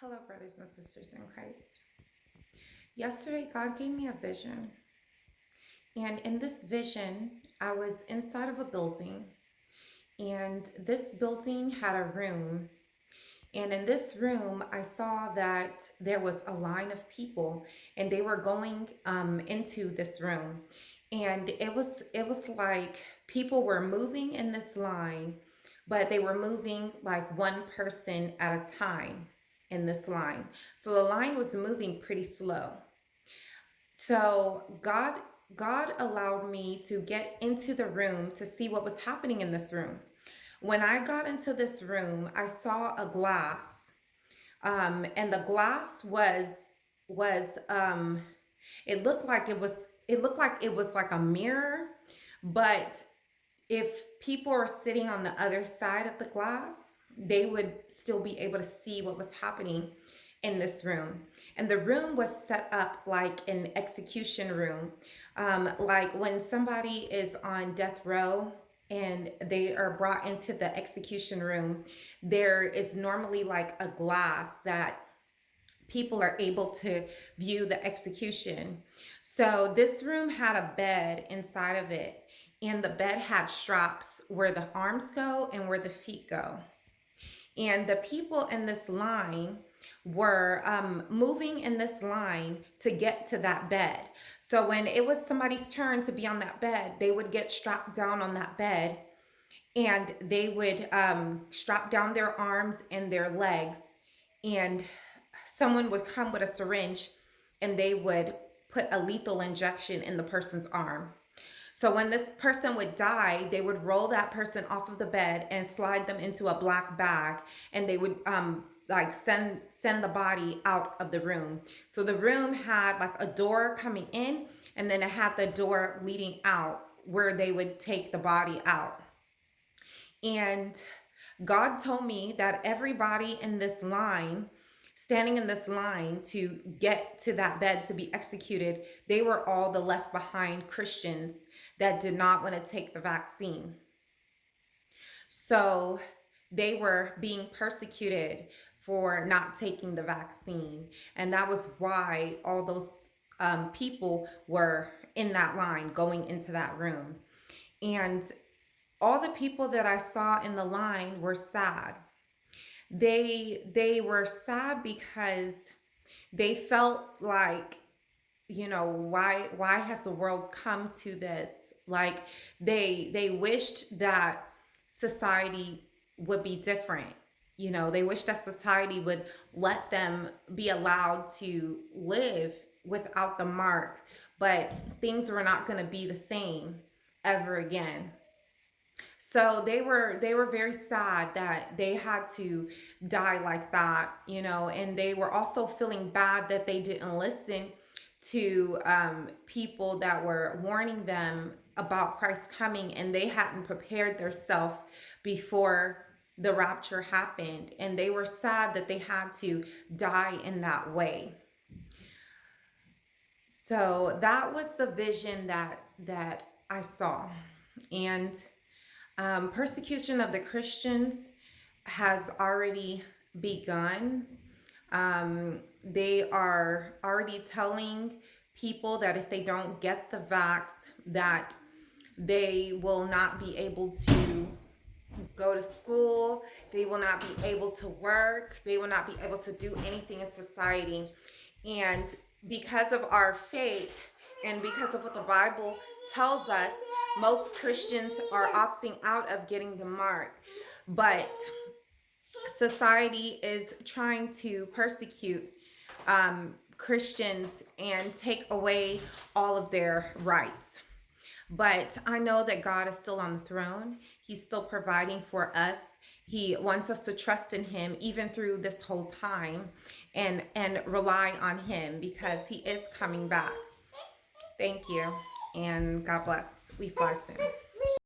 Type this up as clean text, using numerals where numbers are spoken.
Hello, brothers and sisters in Christ. Yesterday, God gave me a vision. And in this vision, I was inside of a building. And this building had a room. And in this room, I saw that there was a line of people, and they were going into this room. And it was like people were moving in this line, but they were moving like one person at a time in this line. So the line was moving pretty slow. So God allowed me to get into the room to see what was happening in this room. When I got into this room, I saw a glass, and the glass was it looked like it was like a mirror, but if people are sitting on the other side of the glass, they would still be able to see what was happening in this room. And the room was set up like an execution room, like when somebody is on death row and they are brought into the execution room, there is normally like a glass that people are able to view the execution. So this room had a bed inside of it, and the bed had straps where the arms go and where the feet go. And the people in this line were moving in this line to get to that bed. So when it was somebody's turn to be on that bed, they would get strapped down on that bed, and they would strap down their arms and their legs, and someone would come with a syringe and they would put a lethal injection in the person's arm. So when this person would die, they would roll that person off of the bed and slide them into a black bag, and they would like send the body out of the room. So the room had like a door coming in, and then it had the door leading out where they would take the body out. And God told me that everybody in this line, standing in this line to get to that bed to be executed, they were all the left behind Christians that did not want to take the vaccine. So they were being persecuted for not taking the vaccine. And that was why all those people were in that line going into that room. And all the people that I saw in the line were sad. They were sad because they felt like, why has the world come to this? Like they wished that society would be different. They wish that society would let them be allowed to live without the mark, but things were not going to be the same ever again. So they were very sad that they had to die like that, and they were also feeling bad that they didn't listen to people that were warning them about Christ coming, and they hadn't prepared themselves before the rapture happened, and they were sad that they had to die in that way. So that was the vision that I saw. And persecution of the Christians has already begun. They are already telling people that if they don't get the vax, that they will not be able to go to school, they will not be able to work, they will not be able to do anything in society. And because of our faith and because of what the Bible tells us, most Christians are opting out of getting the mark. But society is trying to persecute Christians and take away all of their rights. But I know that God is still on the throne. He's still providing for us. He wants us to trust in him even through this whole time, and rely on him because he is coming back. Thank you, and God bless. We fly soon.